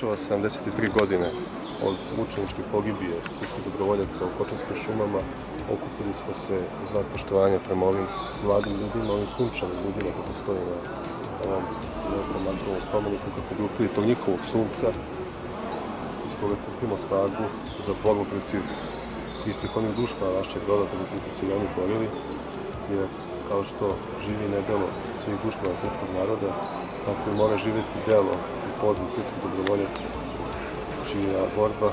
navršava 73 godine od mučeničke pogibije srpskih dobrovoljaca u Kočanskim šumama. Okupili smo se u znak poštovanja prema ovim mladim ljudima, ovim sunčanim ljudima koji stoje na ovom Mantovom spomeniku, kako bi upili tog njihovog sunca, iz koga crpimo snagu za borbu protiv istih onih dušmana našeg roda, koji su se i oni borili, jer kao što živi nedelo svih dušmana srpskog naroda, tako i mora živjeti delo i podvig srpskih dobrovoljaca, čija borba,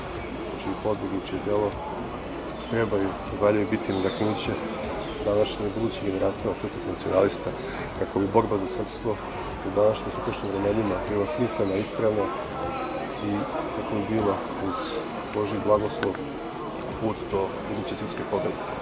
čiji podvig i čije delo trebaju i valjaju biti nadahnuće današnje i budućih generacijama srpskih nacionalista, kako bi borba za srpstvo u današnjim sutrašnjim vremenima bila smislena, ispravna i kako bi bila uz Božji blagoslov put do buduće srpske pobede.